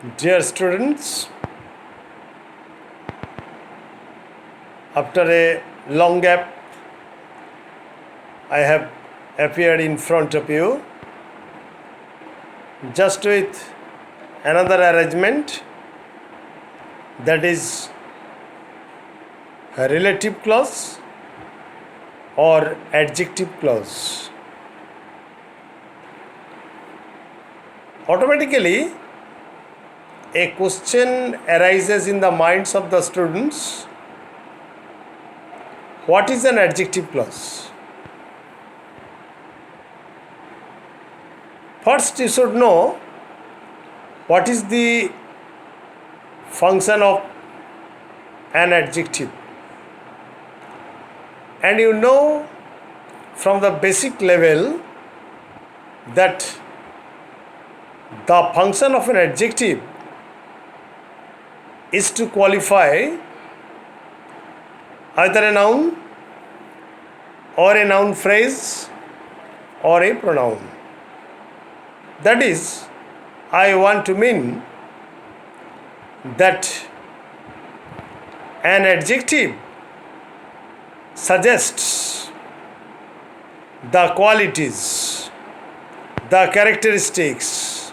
Dear students, after a long gap, I have appeared in front of you just with another arrangement, that is a relative clause or adjective clause. Automatically, a question arises in the minds of the students: what is an adjective clause? First, you should know what is the function of an adjective. And you know from the basic level that the function of an adjective is to qualify either a noun or a noun phrase or a pronoun. That is, I want to mean that an adjective suggests the qualities, the characteristics,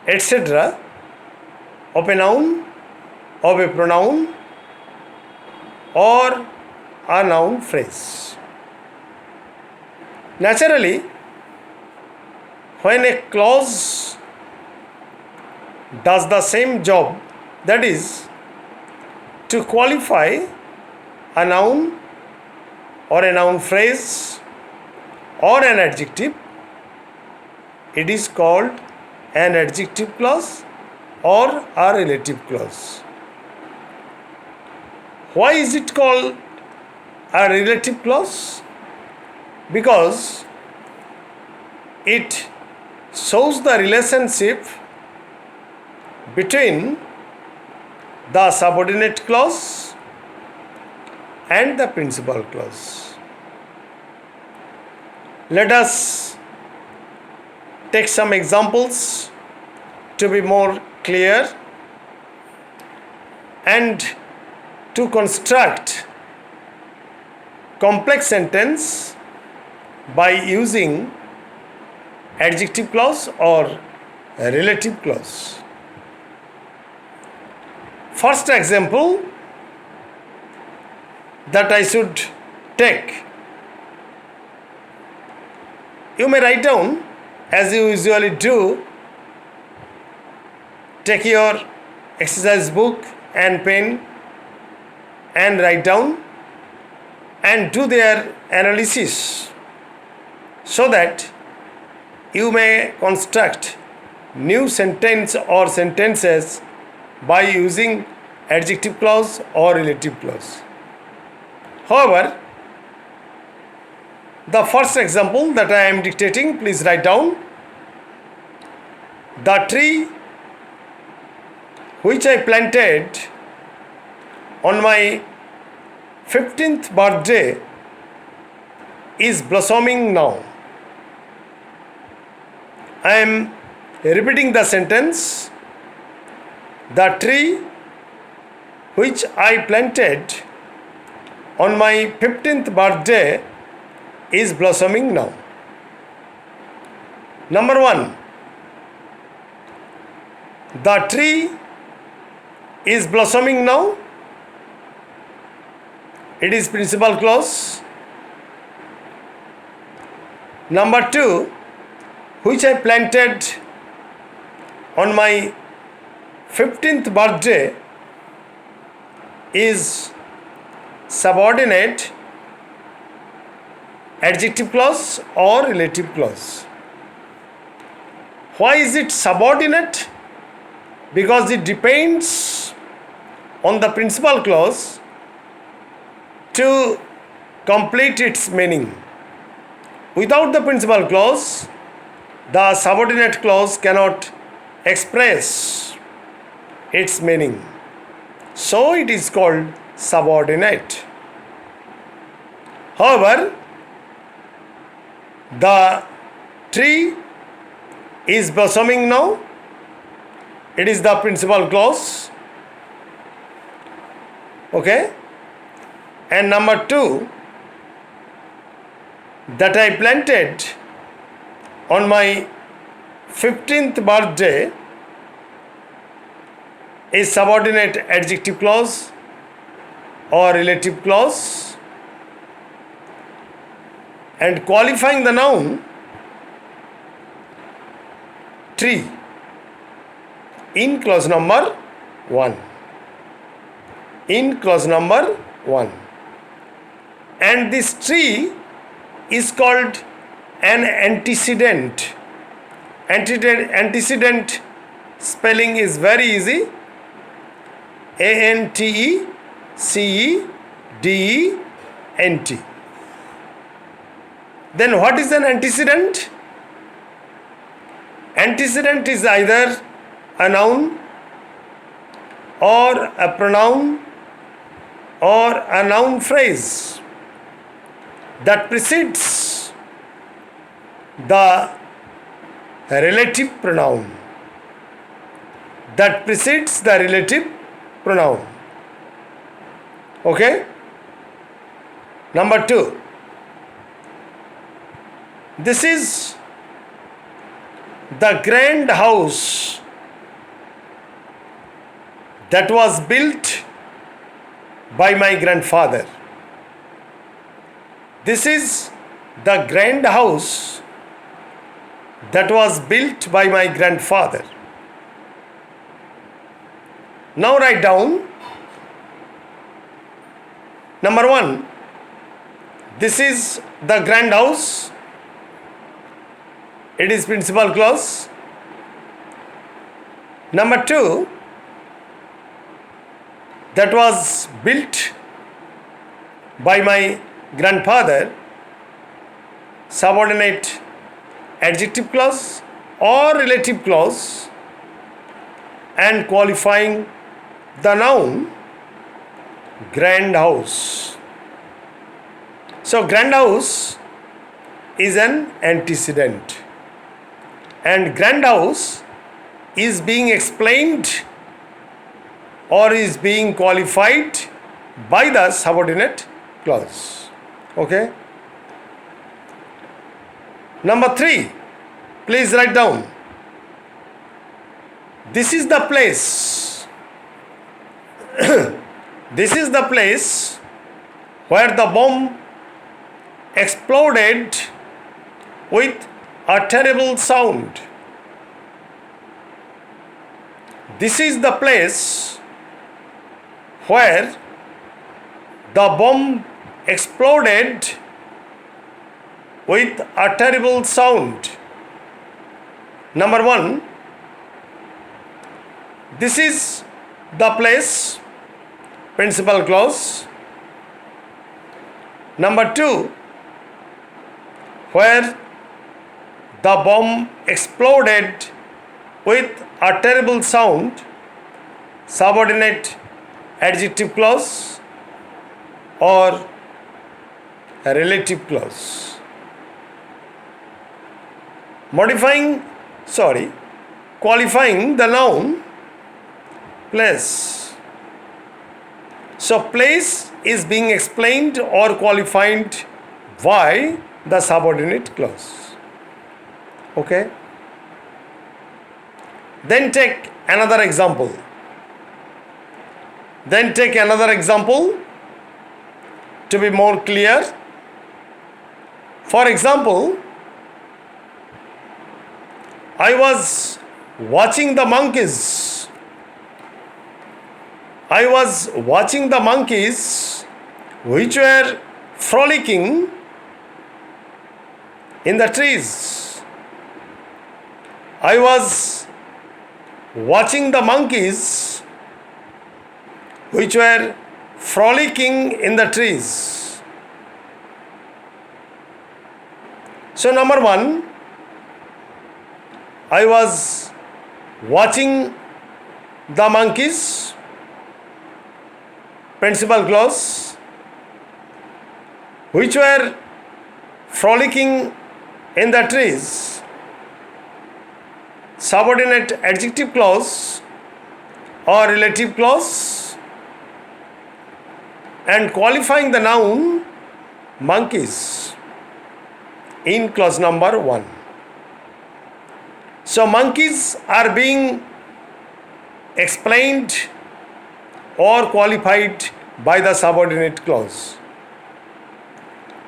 etc. of a noun, of a pronoun, or a noun phrase. Naturally, when a clause does the same job, that is, to qualify a noun or a noun phrase or an adjective, it is called an adjective clause or a relative clause. Why is it called a relative clause? Because it shows the relationship between the subordinate clause and the principal clause. Let us take some examples to be more clear and to construct complex sentence by using adjective clause or a relative clause. First example that I should take, you may write down as you usually do. Take your exercise book and pen and write down and do their analysis so that you may construct new sentence or sentences by using adjective clause or relative clause. However, the first example that I am dictating, please write down. The tree which I planted on my 15th birthday is blossoming now. I am repeating the sentence. The tree which I planted on my 15th birthday is blossoming now. Number one, the tree is blossoming now. It is principal clause. Number two, which I planted on my 15th birthday is subordinate adjective clause or relative clause. Why is it subordinate? Because it depends on the principal clause to complete its meaning. Without the principal clause, the subordinate clause cannot express its meaning. So it is called subordinate. However, the tree is blossoming now It is the principal clause. Okay. And number 2, that I planted on my 15th birthday is subordinate adjective clause or relative clause, and qualifying the noun tree in clause number 1. In clause number 1. And this tree is called an antecedent. Antecedent spelling is very easy. ANTECEDENT. Then what is an antecedent? Antecedent is either a noun or a pronoun or a noun phrase that precedes the relative pronoun. That precedes the relative pronoun. Okay? Number 2. This is the grand house that was built by my grandfather. This is the grand house that was built by my grandfather. Now write down. Number 1, this is the grand house. It is principal clause. Number 2, that was built by my grandfather, subordinate adjective clause or relative clause, and qualifying the noun grand house. So grand house is an antecedent, and grand house is being explained or is being qualified by the subordinate clause. Okay. Number 3, please write down. This is the place. This is the place where the bomb exploded with a terrible sound. This is the place where the bomb exploded with a terrible sound. Number 1, this is the place, principal clause. Number 2, where the bomb exploded with a terrible sound, subordinate adjective clause or a relative clause. Qualifying the noun place. So place is being explained or qualified by the subordinate clause. Okay. Then take another example. To be more clear. For example, I was watching the monkeys. Which were frolicking in the trees. I was watching the monkeys which were frolicking in the trees. So number 1, I was watching the monkeys, principal clause, which were frolicking in the trees, subordinate adjective clause or relative clause and qualifying the noun monkeys in clause number 1. So monkeys are being explained or qualified by the subordinate clause,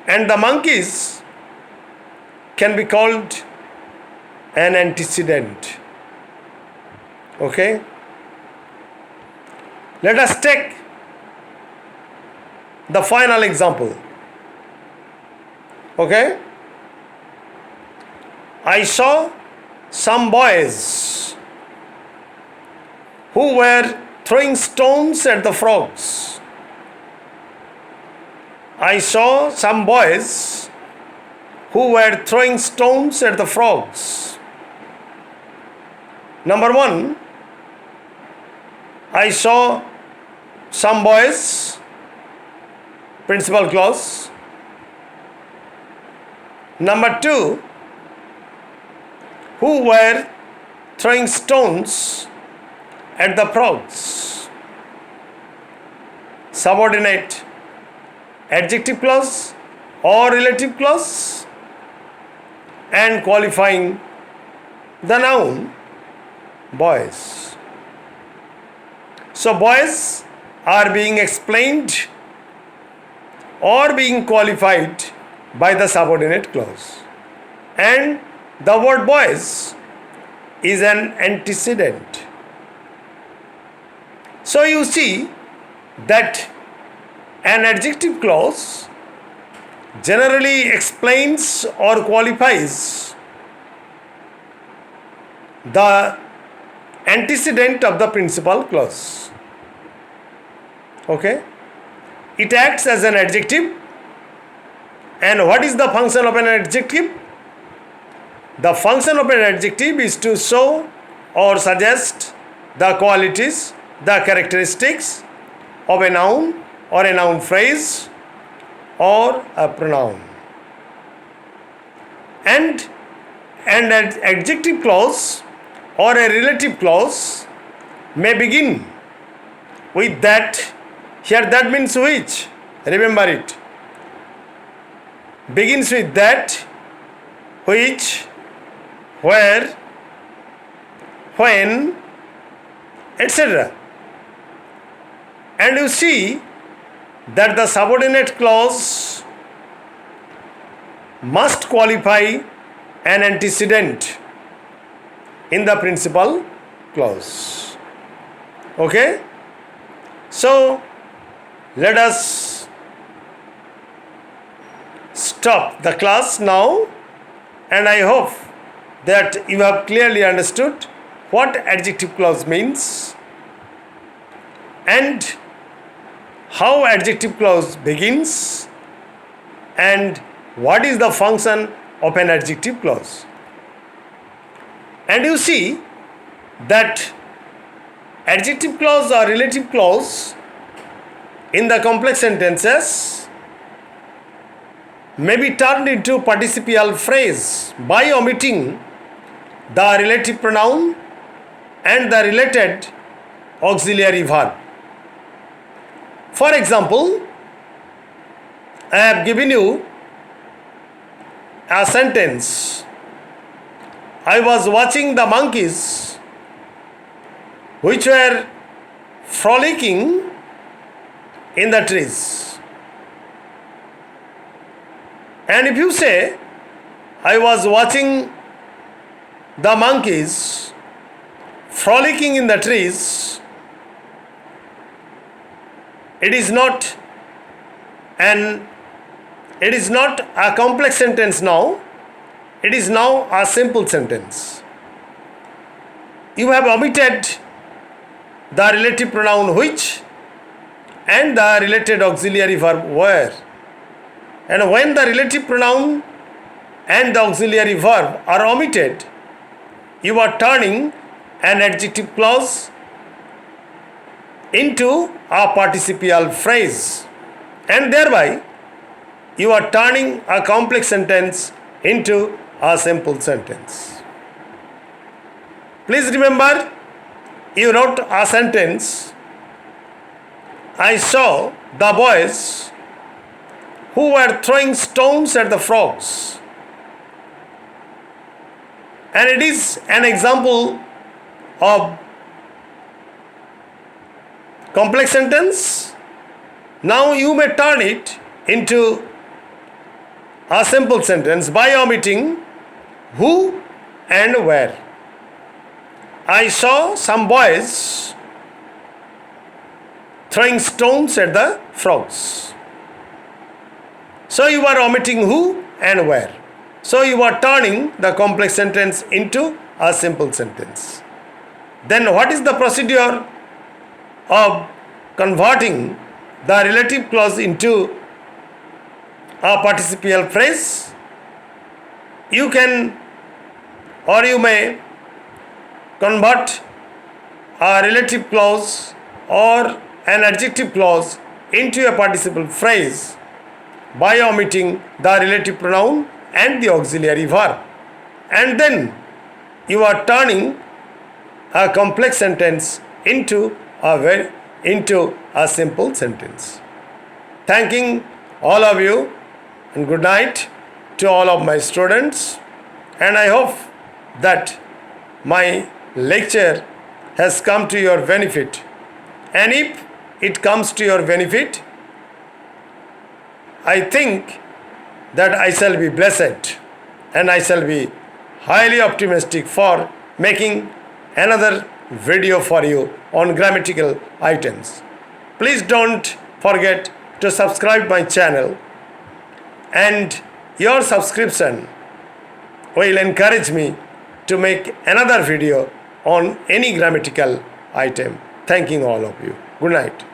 and the monkeys can be called an antecedent. Okay, let us take the final example. Okay, I saw some boys who were throwing stones at the frogs. I saw some boys who were throwing stones at the frogs. Number 1, I saw some boys, principal clause. Number 2, who were throwing stones at the frogs. Subordinate adjective clause or relative clause and qualifying the noun boys. So boys are being explained or being qualified by the subordinate clause, and the word boys is an antecedent. So you see that an adjective clause generally explains or qualifies the antecedent of the principal clause. Okay, it acts as an adjective. And what is the function of an adjective? The function of an adjective is to show or suggest the qualities, the characteristics of a noun or a noun phrase or a pronoun. And an adjective clause or a relative clause may begin with that. Here that means which? Remember it. Begins with that, which, where, when, etc. And you see that the subordinate clause must qualify an antecedent in the principal clause. Okay? So let us stop the class now, and I hope that you have clearly understood what adjective clause means and how adjective clause begins and what is the function of an adjective clause. And you see that adjective clause or relative clause in the complex sentences may be turned into participial phrase by omitting the relative pronoun and the related auxiliary verb. For example, I have given you a sentence. I was watching the monkeys which were frolicking in the trees. And if you say, I was watching the monkeys frolicking in the trees, it is not a complex sentence now. It is now a simple sentence. You have omitted the relative pronoun which and the related auxiliary verb where. And when the relative pronoun and the auxiliary verb are omitted, you are turning an adjective clause into a participial phrase, and thereby you are turning a complex sentence into a simple sentence. Please remember, you wrote a sentence, I saw the boys who were throwing stones at the frogs. And it is an example of complex sentence. Now you may turn it into a simple sentence by omitting who and where. I saw some boys throwing stones at the frogs. So you are omitting who and where. So you are turning the complex sentence into a simple sentence. Then what is the procedure of converting the relative clause into a participial phrase? You can or you may convert a relative clause or an adjective clause into a participial phrase by omitting the relative pronoun and the auxiliary verb. And then you are turning a complex sentence into a simple sentence. Thanking all of you and good night to all of my students, and I hope that my lecture has come to your benefit, and if it comes to your benefit, I think that I shall be blessed and I shall be highly optimistic for making another video for you on grammatical items. Please don't forget to subscribe my channel, and your subscription will encourage me to make another video on any grammatical item. Thanking all of you. Good night.